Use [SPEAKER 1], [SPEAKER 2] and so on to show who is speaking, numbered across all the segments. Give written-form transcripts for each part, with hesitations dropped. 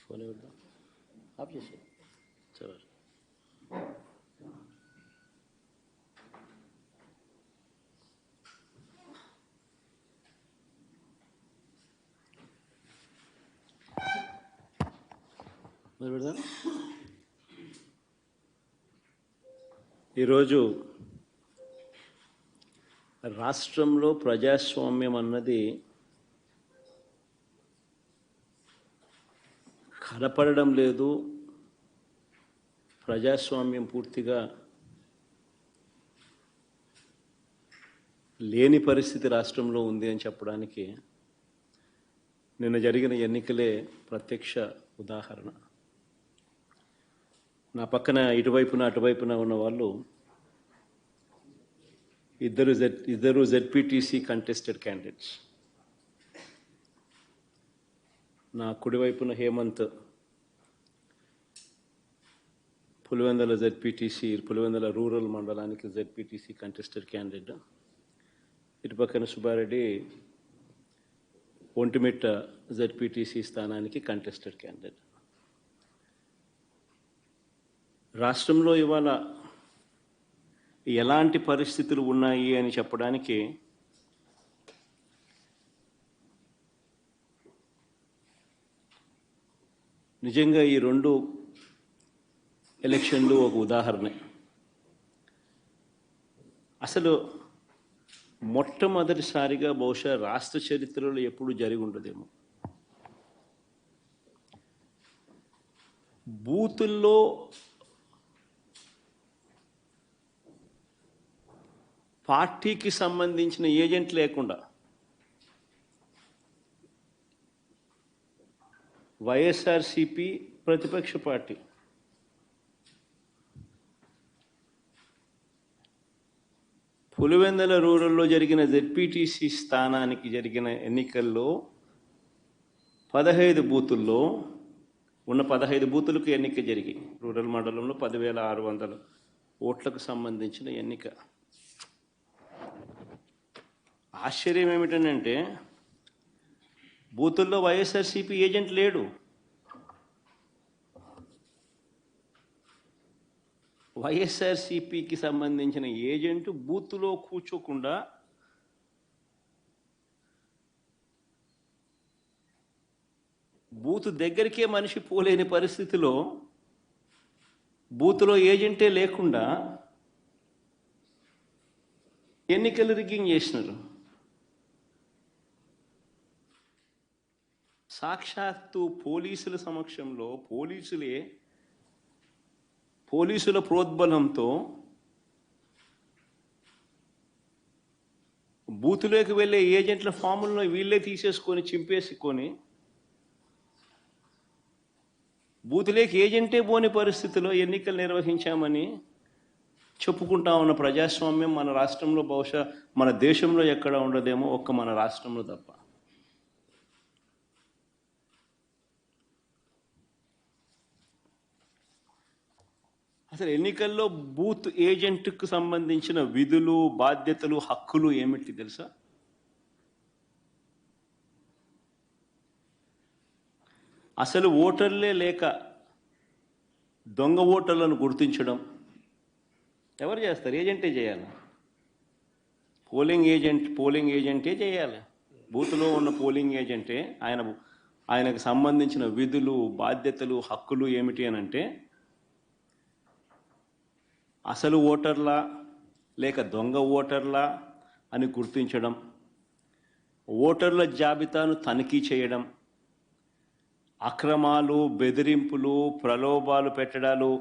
[SPEAKER 1] Phone ఇవ్వద్దాం of చేసి సరే. మరి పెడదాం. ఈరోజు రాష్ట్రంలో ప్రజాస్వామ్యం అన్నది కనపడడం లేదు. ప్రజాస్వామ్యం పూర్తిగా లేని పరిస్థితి రాష్ట్రంలో ఉంది అని చెప్పడానికి నిన్న జరిగిన ఎన్నికలే ప్రత్యక్ష ఉదాహరణ. నా పక్కన ఇటువైపున అటువైపున ఉన్న వాళ్ళు ఇద్దరు జెడ్పీటీసీ కంటెస్టెడ్ క్యాండిడేట్స్. నా కుడివైపున హేమంత్ పులివెందుల జెడ్పీటీసీ, పులివెందుల రూరల్ మండలానికి జెడ్పీటీసీ కంటెస్టెడ్ క్యాండిడేట్. ఇటు పక్కన సుబ్బారెడ్డి ఒంటిమిట్ట జెడ్పీటీసీ స్థానానికి కంటెస్టెడ్ క్యాండిడేట్. రాష్ట్రంలో ఇవాళ ఎలాంటి పరిస్థితులు ఉన్నాయి అని చెప్పడానికి నిజంగా ఈ రెండు ఎలక్షన్లు ఒక ఉదాహరణ. అసలు మొట్టమొదటిసారిగా బహుశా రాష్ట్ర చరిత్రలో ఎప్పుడు జరిగి ఉండదేమో బూతుల్లో పార్టీకి సంబంధించిన ఏజెంట్ లేకుండా వైఎస్ఆర్సిపి ప్రతిపక్ష పార్టీ పులివెందుల రూరల్లో జరిగిన జెడ్పీటీసీ స్థానానికి జరిగిన ఎన్నికల్లో 15 బూతుల్లో ఉన్న 15 బూతులకు ఎన్నిక జరిగి రూరల్ మండలంలో 10,600 ఓట్లకు సంబంధించిన ఎన్నిక. ఆశ్చర్యం ఏమిటంటే బూతుల్లో వైఎస్ఆర్సీపీ ఏజెంట్ లేడు. వైఎస్ఆర్సీపీకి సంబంధించిన ఏజెంట్ బూత్లో కూర్చోకుండా బూత్ దగ్గరికే మనిషి పోలేని పరిస్థితిలో బూత్లో ఏజెంటే లేకుండా ఎన్నికలు రిగ్గింగ్ చేసినారు. సాక్షాత్తు పోలీసుల సమక్షంలో పోలీసుల ప్రోద్బలంతో బూతులోకి వెళ్ళే ఏజెంట్ల ఫాములను వీళ్ళే తీసేసుకొని చింపేసుకొని బూతులోకి ఏజెంటే పోని పరిస్థితిలో ఎన్నికలు నిర్వహించామని చెప్పుకుంటా ఉన్న ప్రజాస్వామ్యం మన రాష్ట్రంలో బహుశా మన దేశంలో ఎక్కడ ఉండదేమో, ఒక్క మన రాష్ట్రంలో తప్ప. అసలు ఎన్నికల్లో బూత్ ఏజెంట్కు సంబంధించిన విధులు, బాధ్యతలు, హక్కులు ఏమిటి తెలుసా? అసలు ఓటర్లే లేక దొంగ ఓటర్లను గుర్తించడం ఎవరు చేస్తారు? ఏజెంటే చేయాలి. పోలింగ్ ఏజెంటే చేయాలి. బూత్లో ఉన్న పోలింగ్ ఏజెంటే ఆయనకు సంబంధించిన విధులు, బాధ్యతలు, హక్కులు ఏమిటి అని అంటే అసలు ఓటర్లా లేక దొంగ ఓటర్లా అని గుర్తించడం, ఓటర్ల జాబితాను తనిఖీ చేయడం, అక్రమాలు, బెదిరింపులు, ప్రలోభాలు పెట్టడాలు,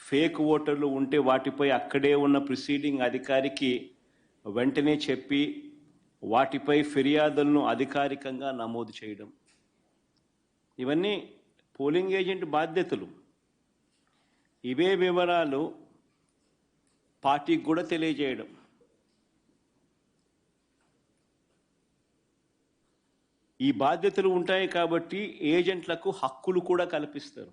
[SPEAKER 1] ఫేక్ ఓటర్లు ఉంటే వాటిపై అక్కడే ఉన్న ప్రిసీడింగ్ అధికారికి వెంటనే చెప్పి వాటిపై ఫిర్యాదులను అధికారికంగా నమోదు చేయడం, ఇవన్నీ పోలింగ్ ఏజెంట్ బాధ్యతలు. ఇవే వివరాలు పార్టీకి కూడా తెలియజేయడం. ఈ బాధ్యతలు ఉంటాయి కాబట్టి ఏజెంట్లకు హక్కులు కూడా కల్పిస్తారు.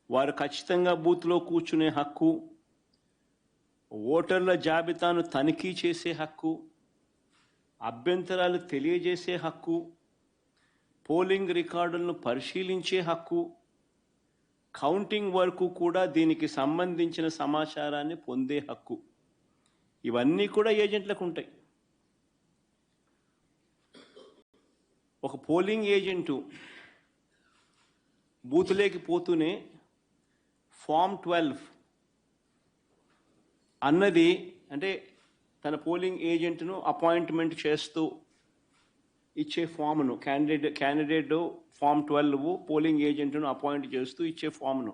[SPEAKER 1] వారు ఖచ్చితంగా బూత్లో కూర్చునే హక్కు, ఓటర్ల జాబితాను తనిఖీ చేసే హక్కు, అభ్యంతరాలు తెలియజేసే హక్కు, పోలింగ్ రికార్డులను పరిశీలించే హక్కు, కౌంటింగ్ వరకు కూడా దీనికి సంబంధించిన సమాచారాన్ని పొందే హక్కు, ఇవన్నీ కూడా ఏజెంట్లకు ఉంటాయి. ఒక పోలింగ్ ఏజెంటు బూతులేకి పోతూనే ఫామ్ 12 అన్నది, అంటే తన పోలింగ్ ఏజెంట్ను అపాయింట్మెంట్ చేస్తూ ఇచ్చే ఫామ్ను, క్యాండిడేట్ ఫామ్ 12 పోలింగ్ ఏజెంట్ను అపాయింట్ చేస్తూ ఇచ్చే ఫామ్ను,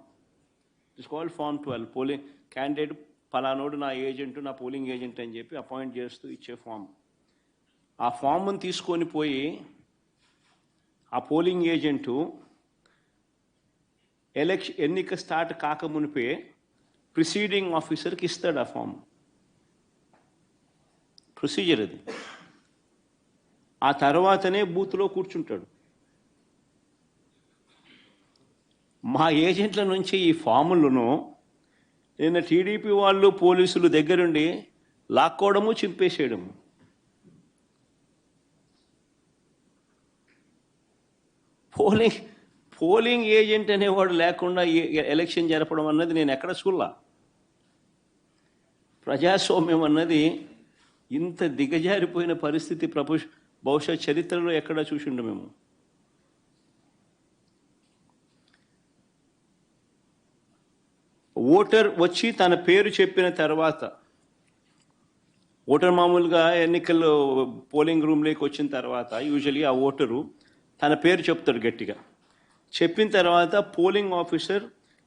[SPEAKER 1] it's called form 12. Polling candidate పలానోడు నా ఏజెంట్, నా పోలింగ్ ఏజెంట్ అని చెప్పి అపాయింట్ చేస్తూ ఇచ్చే ఫామ్. ఆ ఫామ్ను తీసుకొని పోయి ఆ పోలింగ్ ఏజెంటు ఎన్నిక స్టార్ట్ కాకమునిపే ప్రిసీడింగ్ ఆఫీసర్కి ఇస్తాడు ఆ ఫామ్. ప్రొసీజర్ అది. ఆ తర్వాతనే బూత్లో కూర్చుంటాడు. మా ఏజెంట్ల నుంచి ఈ ఫాములను నిన్న టీడీపీ వాళ్ళు పోలీసులు దగ్గరుండి లాక్కోవడము, చింపేసేయడము. పోలింగ్ ఏజెంట్ అనేవాడు లేకుండా ఎలక్షన్ జరపడం అన్నది నేను ఎక్కడ చూడలా. ప్రజాస్వామ్యం అన్నది ఇంత దిగజారిపోయిన పరిస్థితి బహుశా చరిత్రలో ఎక్కడా చూసిండు మేము. ఓటర్ వచ్చి తన పేరు చెప్పిన తర్వాత, ఓటర్ మామూలుగా ఎన్నికల్లో పోలింగ్ రూమ్లోకి వచ్చిన తర్వాత యూజువలీ ఆ ఓటరు తన పేరు చెప్తాడు గట్టిగా. చెప్పిన తర్వాత పోలింగ్ ఆఫీసర్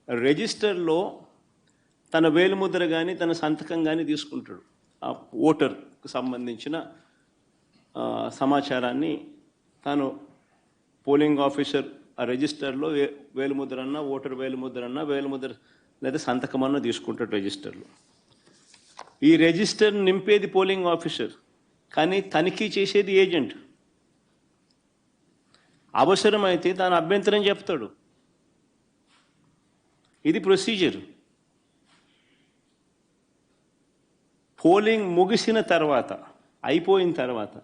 [SPEAKER 1] రిజిస్టర్లో తన వేలిముద్ర కానీ తన సంతకం కానీ తీసుకుంటాడు. ఆ ఓటర్కు సంబంధించిన సమాచారాన్ని తాను పోలింగ్ ఆఫీసర్ ఆ రిజిస్టర్లో వేలిముద్ర అన్నా, ఓటర్ వేలిముద్ర అన్నా, వేలిముద్ర లేదా సంతకం అన్నా తీసుకుంటాడు రిజిస్టర్లో. ఈ రిజిస్టర్ నింపేది పోలింగ్ ఆఫీసర్, కానీ తనిఖీ చేసేది ఏజెంట్. అవసరమైతే తాను అభ్యంతరం చెప్తాడు. ఇది ప్రొసీజర్. పోలింగ్ ముగిసిన తర్వాత, అయిపోయిన తర్వాత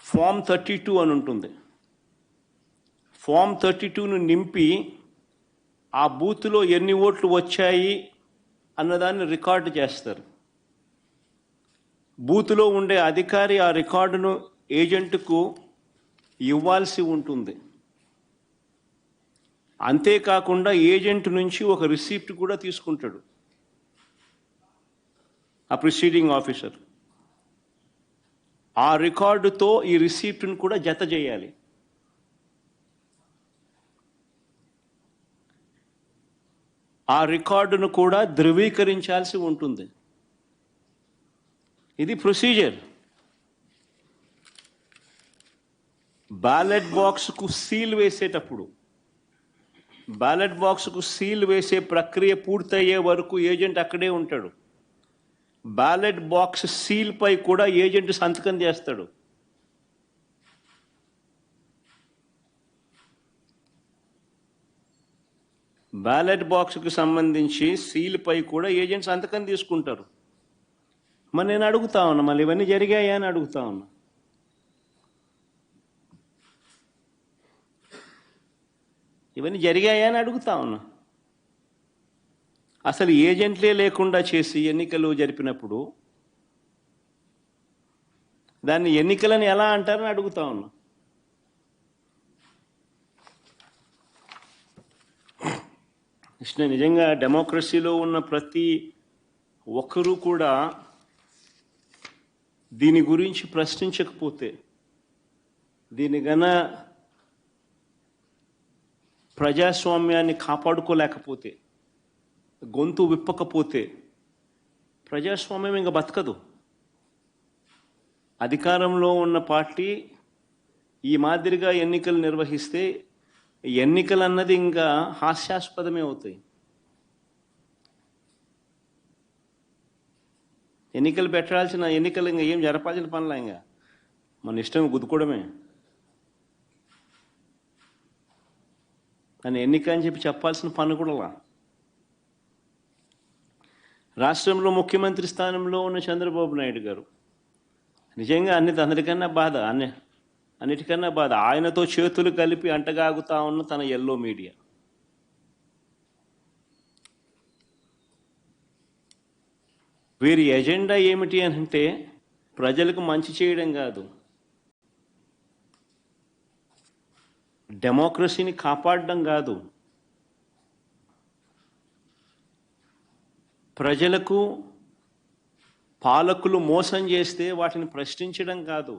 [SPEAKER 1] ఫామ్ 32 అని ఉంటుంది. ఫామ్ 32ను నింపి ఆ బూత్లో ఎన్ని ఓట్లు వచ్చాయి అన్నదాన్ని రికార్డు చేస్తారు. బూత్లో ఉండే అధికారి ఆ రికార్డును ఏజెంట్కు ఇవ్వాల్సి ఉంటుంది. అంతేకాకుండా ఏజెంట్ నుంచి ఒక రిసిప్ట్ కూడా తీసుకుంటాడు ఆ ప్రిసీడింగ్ ఆఫీసర్. ఆ రికార్డుతో ఈ రిసిప్ట్ను కూడా జత చేయాలి. ఆ రికార్డును కూడా ధృవీకరించాల్సి ఉంటుంది. ఇది ప్రొసీజర్. బ్యాలెట్ బాక్స్కు సీల్ వేసేటప్పుడు, బ్యాలెట్ బాక్స్కు సీల్ వేసే ప్రక్రియ పూర్తయ్యే వరకు ఏజెంట్ అక్కడే ఉంటాడు. బ్యాలెట్ బాక్స్ సీల్ పై కూడా ఏజెంట్ సంతకం చేస్తాడు. బ్యాలెట్ బాక్స్కు సంబంధించి సీల్ పై కూడా ఏజెంట్ సంతకం తీసుకుంటారు. మరి నేను అడుగుతా ఉన్నా, మళ్ళీ ఇవన్నీ జరిగాయా అని అడుగుతా ఉన్నా. ఇవన్నీ జరిగాయా అని అడుగుతా ఉన్నా. అసలు ఏజెంట్లే లేకుండా చేసి ఎన్నికలు జరిపినప్పుడు దాన్ని ఎన్నికలని ఎలా అంటారని అడుగుతా ఉన్నా. నిజంగా డెమోక్రసీలో ఉన్న ప్రతి ఒక్కరూ కూడా దీని గురించి ప్రశ్నించకపోతే, దీని గన ప్రజాస్వామ్యాన్ని కాపాడుకోలేకపోతే, గొంతు విప్పకపోతే ప్రజాస్వామ్యం ఇంకా బతకదు. అధికారంలో ఉన్న పార్టీ ఈ మాదిరిగా ఎన్నికలు నిర్వహిస్తే ఎన్నికలు అన్నది ఇంకా హాస్యాస్పదమే అవుతాయి. ఎన్నికలు పెట్టాల్సిన ఎన్నికలు ఇంకా ఏం జరపాల్సిన పనులా, ఇంకా మన ఇష్టం గుద్దుకోవడమే. కానీ ఎన్నిక అని చెప్పి చెప్పాల్సిన పని కూడా. రాష్ట్రంలో ముఖ్యమంత్రి స్థానంలో ఉన్న చంద్రబాబు నాయుడు గారు నిజంగా అందరికన్నా బాధ. అన్నిటికన్నా బాధ ఆయనతో చేతులు కలిపి అంటగాగుతా ఉన్న తన ఎల్లో మీడియా. వీరి ఎజెండా ఏమిటి అని అంటే ప్రజలకు మంచి చేయడం కాదు, డెమోక్రసీని కాపాడడం కాదు, ప్రజలకు పాలకులు మోసం చేస్తే వాటిని ప్రశ్నించడం కాదు,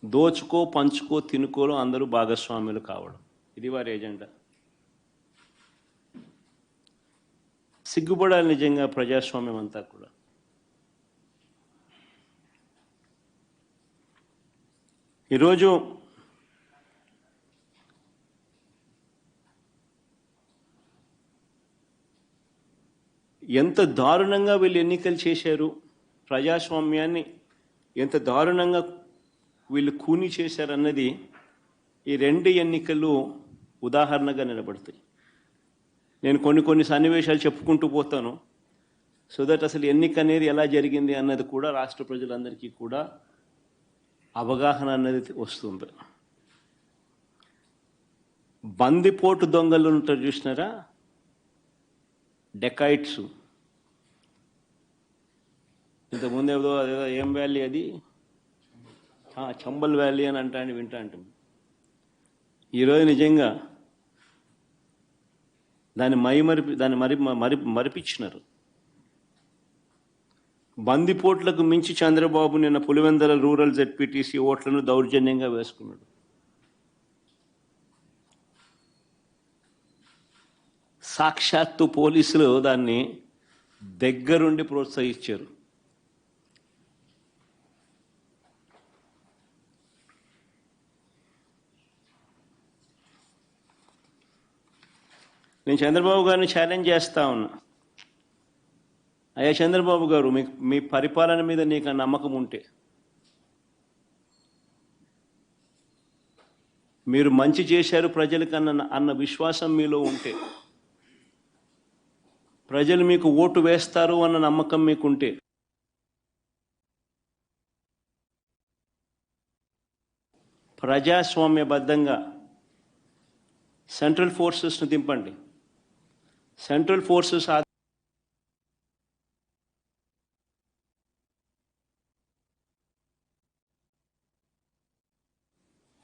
[SPEAKER 1] దోచుకో పంచుకో తినుకోలో అందరూ భాగస్వాములు కావడం, ఇది వారి ఎజెండా. సిగ్గుపడాలి నిజంగా ప్రజాస్వామ్యం అంతా కూడా. ఈరోజు ఎంత దారుణంగా వీళ్ళు ఎన్నికలు చేశారు, ప్రజాస్వామ్యాన్ని ఎంత దారుణంగా వీళ్ళు కూని చేశారన్నది ఈ రెండు ఎన్నికలు ఉదాహరణగా నిలబడతాయి. నేను కొన్ని సన్నివేశాలు చెప్పుకుంటూ పోతాను, సో దట్ అసలు ఎన్నిక అనేది ఎలా జరిగింది అన్నది కూడా రాష్ట్ర ప్రజలందరికీ కూడా అవగాహన అన్నది వస్తుంది. బందిపోటు దొంగలు ఉంటారు చూసినారా, డెకాయిట్స్. ఇంతకుముందు ఏదో ఏం వ్యాలీ అది, చంబల్ వ్యాలీ అని వింటా అంటాం. ఈరోజు నిజంగా దాన్ని మరిపించినారు. బందిపోట్లకు మించి చంద్రబాబు నిన్న పులివెందుల రూరల్ జెడ్పీటీసీ ఓట్లను దౌర్జన్యంగా వేసుకున్నాడు. సాక్షాత్తు పోలీసులు దాన్ని దగ్గరుండి ప్రోత్సహించారు. నేను చంద్రబాబు గారిని ఛాలెంజ్ చేస్తా ఉన్నా, అయ్యా చంద్రబాబు గారు, మీ పరిపాలన మీద నీకు నమ్మకం ఉంటే, మీరు మంచి చేశారు ప్రజలకు అన్న విశ్వాసం మీలో ఉంటే, ప్రజలు మీకు ఓటు వేస్తారు అన్న నమ్మకం మీకుంటే, ప్రజాస్వామ్యబద్ధంగా సెంట్రల్ ఫోర్సెస్ను దింపండి. సెంట్రల్ ఫోర్సెస్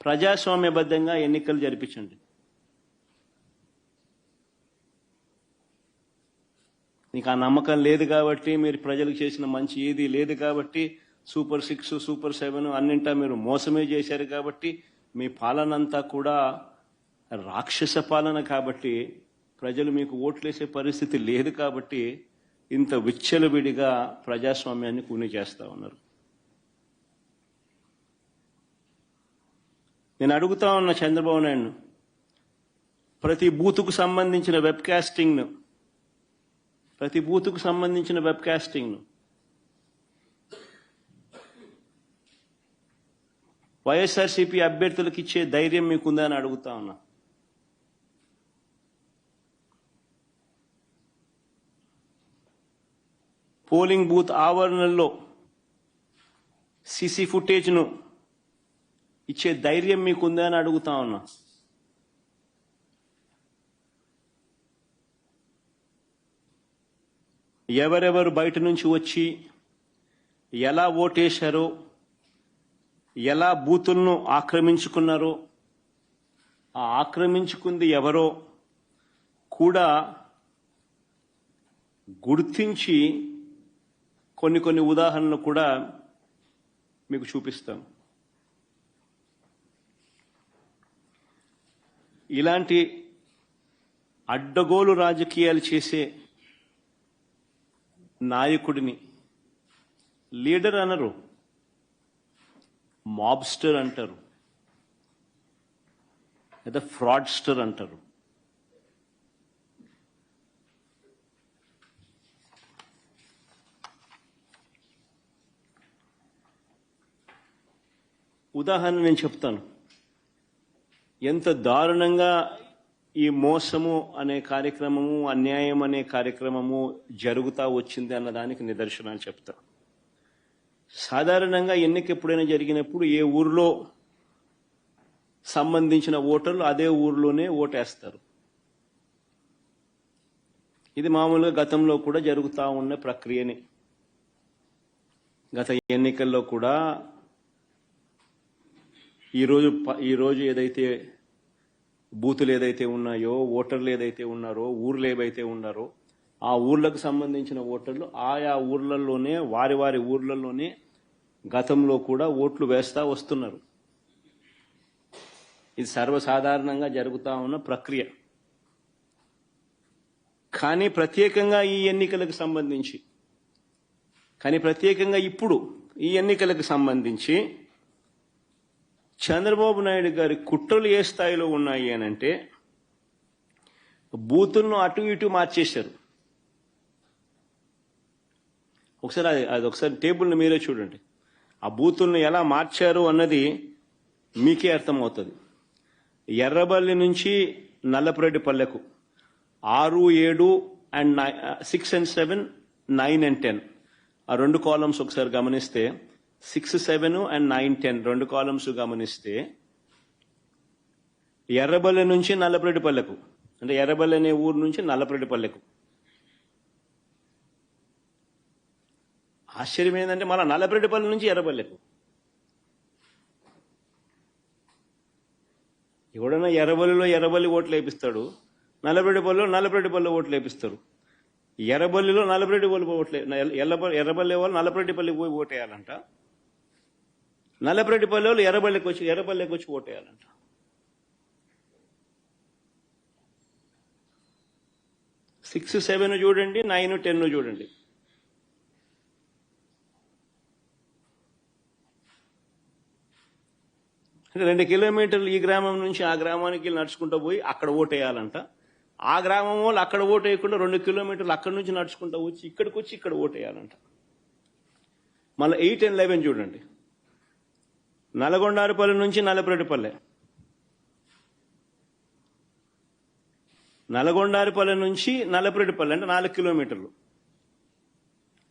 [SPEAKER 1] ప్రజాస్వామ్యబద్ధంగా ఎన్నికలు జరిపించండి. నీకు ఆ నమ్మకం లేదు కాబట్టి, మీరు ప్రజలకు చేసిన మంచి ఏది లేదు కాబట్టి, సూపర్ 6 సూపర్ 7 అన్నింటా మీరు మోసమే చేశారు కాబట్టి, మీ పాలనంతా కూడా రాక్షస పాలన కాబట్టి, ప్రజలు మీకు ఓట్లేసే పరిస్థితి లేదు కాబట్టి ఇంత విచ్చలవిడిగా ప్రజాస్వామ్యాన్ని కూని చేస్తూ ఉన్నారు. నేను అడుగుతా ఉన్న చంద్రబాబు నాయుడు, ప్రతి బూతుకు సంబంధించిన వెబ్ కాస్టింగ్ను వైఎస్ఆర్సీపీ అభ్యర్థులకు ఇచ్చే ధైర్యం మీకుందా అని అడుగుతా ఉన్నా. పోలింగ్ బూత్ ఆవరణల్లో సీసీ ఫుటేజ్ను ఇచ్చే ధైర్యం మీకుందా అని అడుగుతా ఉన్నా. ఎవరెవరు బయట నుంచి వచ్చి ఎలా ఓటేశారో, ఎలా బూతులను ఆక్రమించుకున్నారో, ఆ ఆక్రమించుకుంది ఎవరో కూడా గుర్తించి కొన్ని ఉదాహరణలు కూడా మీకు చూపిస్తాం. ఇలాంటి అడ్డగోలు రాజకీయాలు చేసే నాయకుడిని లీడర్ అనరు, మాబ్స్టర్ అంటారు, లేదా ఫ్రాడ్స్టర్ అంటారు. ఉదాహరణ నేను చెప్తాను, ఎంత దారుణంగా ఈ మోసము అనే కార్యక్రమము, అన్యాయం అనే కార్యక్రమము జరుగుతూ వచ్చింది అన్నదానికి నిదర్శనాలు చెప్తా. సాధారణంగా ఎన్నిక ఎప్పుడైనా జరిగినప్పుడు ఏ ఊర్లో సంబంధించిన ఓటర్లు అదే ఊర్లోనే ఓటేస్తారు. ఇది మామూలుగా గతంలో కూడా జరుగుతూ ఉన్న ప్రక్రియని. గత ఎన్నికల్లో కూడా ఈరోజు ఏదైతే బూతులు ఏదైతే ఉన్నాయో, ఓటర్లు ఏదైతే ఉన్నారో, ఊర్లు ఏవైతే ఉన్నారో, ఆ ఊర్లకు సంబంధించిన ఓటర్లు ఆయా ఊర్లలోనే వారి ఊర్లలోనే గతంలో కూడా ఓట్లు వేస్తా వస్తున్నారు. ఇది సర్వసాధారణంగా జరుగుతూ ఉన్న ప్రక్రియ. కానీ ప్రత్యేకంగా ఈ ఎన్నికలకు సంబంధించి ఇప్పుడు ఈ ఎన్నికలకు సంబంధించి చంద్రబాబు నాయుడు గారి కుట్రలు ఏ స్థాయిలో ఉన్నాయి అనంటే బూతులను అటు ఇటు మార్చేశారు. ఒకసారి టేబుల్ని మీరే చూడండి. ఆ బూతులను ఎలా మార్చారు అన్నది మీకే అర్థమవుతుంది. ఎర్రబల్లి నుంచి నల్లపురెడ్డిపల్లెకు 6, 7 and 6 and 7, 9 and 10 ఆ రెండు కాలమ్స్ ఒకసారి గమనిస్తే 6, 7 and 9, 10 రెండు కాలమ్స్ గమనిస్తే ఎర్రబల్లి నుంచి నల్లపురెడ్డిపల్లెకు, అంటే ఎర్రబల్లి అనే ఊరు నుంచి నల్లపురెడ్డిపల్లెకు. ఆశ్చర్యం ఏంటంటే మళ్ళీ నల్లపురెడ్డిపల్లి నుంచి ఎర్రబల్లెకు. ఎవడన్నా ఎర్రబల్లి ఓట్లు వేపిస్తాడు, నల్లపురెడ్డిపల్లిలో ఓట్లు వేపిస్తారు. ఎర్రబల్లిలో నల్లపురెడ్డిపల్లి ఓట్లే ఎర్రబల్లి వాళ్ళు నల్లపురెడ్డిపల్లికి పోయి ఓటేయాలంట. నల్లపురెడ్డిపల్లి వాళ్ళు ఎర్రబల్లికి వచ్చి ఓటేయాలంట. సిక్స్ 7 చూడండి, 9, 10 చూడండి. అంటే 2 కిలోమీటర్లు ఈ గ్రామం నుంచి ఆ గ్రామానికి నడుచుకుంటూ పోయి అక్కడ ఓటేయాలంట. ఆ గ్రామం వాళ్ళు అక్కడ ఓటు వేయకుండా 2 కిలోమీటర్లు అక్కడి నుంచి నడుచుకుంటూ వచ్చి ఇక్కడ ఓటేయాలంట. మళ్ళీ 8 and 11 చూడండి. నల్గొండారుపల్లి నుంచి నల్లపురెడ్డిపల్లె, నల్గొండారుపల్లి నుంచి నల్లపురెడ్డిపల్లె అంటే 4 కిలోమీటర్లు.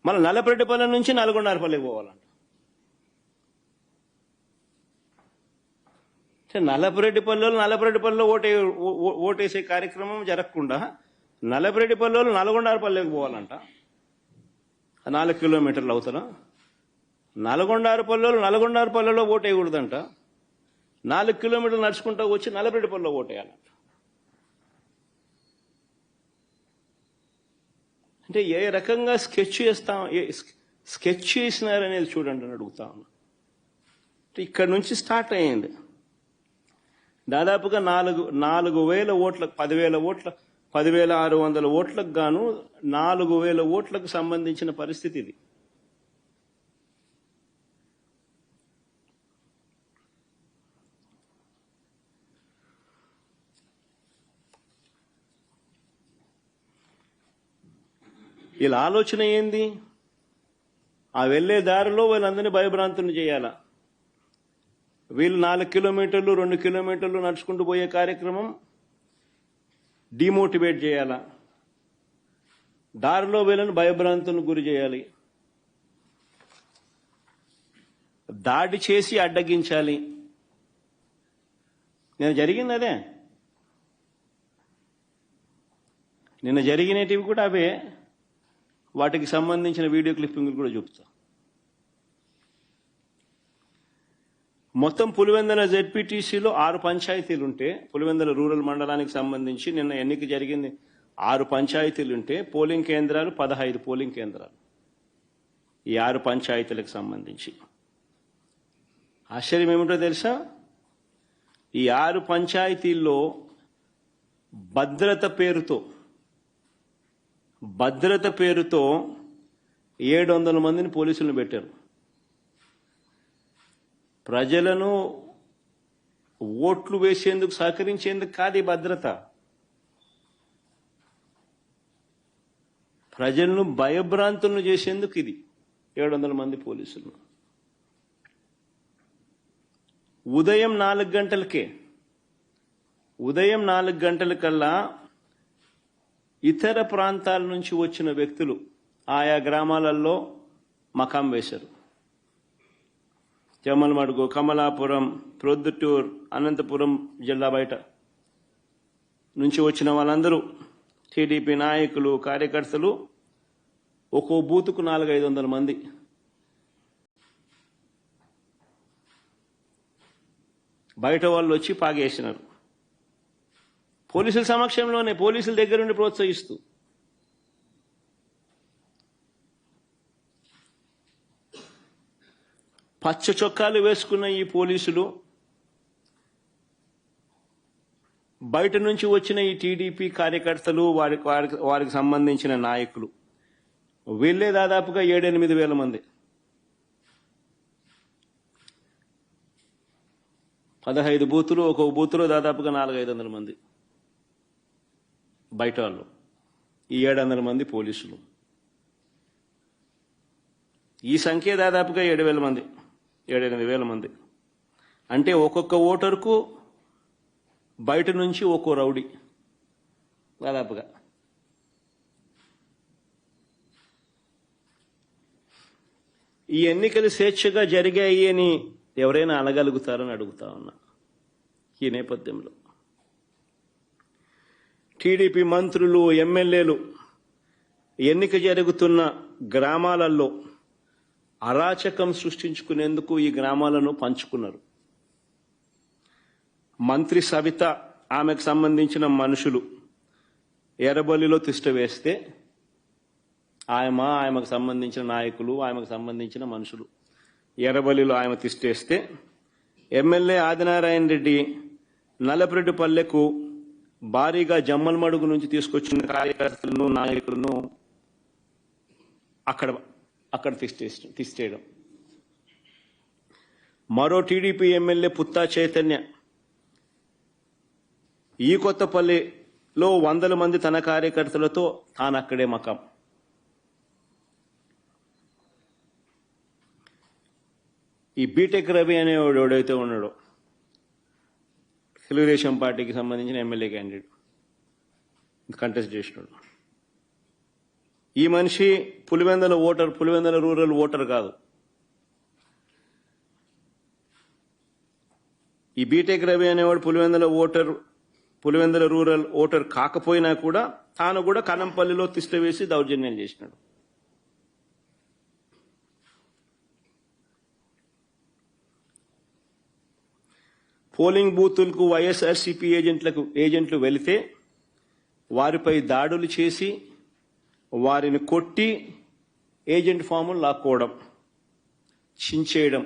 [SPEAKER 1] మళ్ళీ నల్లపురెడ్డిపల్లె నుంచి నల్గొండారుపల్లెకి పోవాలంట. నల్లపురెడ్డిపల్లిలో ఓటేసే కార్యక్రమం జరగకుండా నల్లపురెడ్డిపల్లిలో నల్గొండారుపల్లెకి పోవాలంట. 4 కిలోమీటర్లు అవుతారా? నల్గొండారుపల్లెలో ఓటేయకూడదంట. 4 కిలోమీటర్లు నడుచుకుంటూ వచ్చి నల్లపురెడ్డిపల్లిలో ఓటేయాలంట. అంటే ఏ రకంగా స్కెచ్ చేసినారనేది చూడండి అని అడుగుతా ఉన్నా. ఇక్కడ నుంచి స్టార్ట్ అయ్యింది. దాదాపుగా 4,000 ఓట్లకు 10,000 ఓట్ల 10,600 ఓట్లకు గాను 4,000 ఓట్లకు సంబంధించిన పరిస్థితి ఇది. వీళ్ళ ఆలోచన ఏంది? ఆ వెళ్లే దారిలో వీళ్ళందరినీ భయభ్రాంతులను చేయాలా. వీళ్ళు 4 కిలోమీటర్లు 2 కిలోమీటర్లు నడుచుకుంటూ పోయే కార్యక్రమం డిమోటివేట్ చేయాలా. దారిలో వీళ్ళని భయభ్రాంతులకు గురి చేయాలి, దాడి చేసి అడ్డగించాలి. నిన్న జరిగింది అదే. నిన్న జరిగినటివి కూడా అవే. వాటికి సంబంధించిన వీడియో క్లిప్పింగ్లు కూడా చూపుతా. మొత్తం పులివెందుల జెడ్పీటీసీలో 6 పంచాయతీలుంటే, పులివెందుల రూరల్ మండలానికి సంబంధించి నిన్న ఎన్నిక జరిగింది. 6 పంచాయతీలుంటే పోలింగ్ కేంద్రాలు 15 పోలింగ్ కేంద్రాలు. ఈ 6 పంచాయతీలకు సంబంధించి ఆశ్చర్యం ఏమిటో తెలుసా? ఈ 6 పంచాయతీల్లో భద్రత పేరుతో 700 మందిని పోలీసులను పెట్టారు. ప్రజలను ఓట్లు వేసేందుకు సహకరించేందుకు కాదు ఈ భద్రత. ప్రజలను భయభ్రాంతులను చేసేందుకు ఇది 700 మంది పోలీసులు. ఉదయం 4 గంటలకల్లా ఇతర ప్రాంతాల నుంచి వచ్చిన వ్యక్తులు ఆయా గ్రామాలలో మకాం వేశారు. జమ్మలమడుగు, కమలాపురం, ప్రొద్దుటూర్, అనంతపురం జిల్లా బయట నుంచి వచ్చిన వాళ్ళందరూ టీడీపీ నాయకులు, కార్యకర్తలు ఒక్కో బూతుకు 400-500 మంది. బయట వాళ్ళు వచ్చి పాగేసినారు. పోలీసుల సమక్షంలోనే, పోలీసుల దగ్గరుండి ప్రోత్సహిస్తూ. పచ్చ చొక్కాలు వేసుకున్న ఈ పోలీసులు బయట నుంచి వచ్చిన ఈ టీడీపీ కార్యకర్తలు, వారికి సంబంధించిన నాయకులు వీళ్ళే దాదాపుగా 7-8 వేల మంది. 15 బూతులు, ఒక్కొక్క బూతులో దాదాపుగా 400-500 మంది బయట వాళ్ళు, ఈ 700 మంది పోలీసులు. ఈ సంఖ్య దాదాపుగా 7,000 మంది, 7-8 వేల మంది. అంటే ఒక్కొక్క ఓటరుకు బయట నుంచి ఒక్కో రౌడీ దాదాపుగా. ఈ ఎన్నికలు స్వేచ్ఛగా జరిగాయి అని ఎవరైనా అనగలుగుతారని అడుగుతా ఉన్నా. ఈ నేపథ్యంలో టీడీపీ మంత్రులు, ఎమ్మెల్యేలు ఎన్నిక జరుగుతున్న గ్రామాలలో అరాచకం సృష్టించుకునేందుకు ఈ గ్రామాలను పంచుకున్నారు. మంత్రి సవిత, ఆమెకు సంబంధించిన మనుషులు ఎర్రబల్లిలో తిష్ట వేస్తే ఆమెకు సంబంధించిన నాయకులు, ఆమెకు సంబంధించిన మనుషులు ఎర్రబల్లిలో ఆమె తిష్టేస్తే, ఎమ్మెల్యే ఆదినారాయణ రెడ్డి నల్లపురెడ్డిపల్లెకు భారీగా జమ్మలమడుగు నుంచి తీసుకొచ్చిన కార్యకర్తలను, నాయకులను అక్కడ తిష్టేయడం. మరో టీడీపీ ఎమ్మెల్యే పుత్తా చైతన్య ఈ కొత్తపల్లిలో 100 మంది తన కార్యకర్తలతో తాను అక్కడే మకాం. ఈ బీటెక్ రవి అనేవాడు ఎవడైతే ఉన్నాడో, తెలుగుదేశం పార్టీకి సంబంధించిన ఎమ్మెల్యే క్యాండిడేట్, కంటెస్ట్ చేసినాడు. ఈ మనిషి పులివెందుల రూరల్ ఓటర్ కాదు. ఈ బీటెక్ రవి అనేవాడు పులివెందుల రూరల్ ఓటర్ కాకపోయినా కూడా తాను కూడా కనంపల్లిలో తిష్ట వేసి దౌర్జన్యం చేసినాడు. పోలింగ్ బూతులకు వైఎస్ఆర్సీపీ ఏజెంట్లు వెళితే వారిపై దాడులు చేసి వారిని కొట్టి ఏజెంట్ ఫాములు లాక్కోవడం, చించేయడం,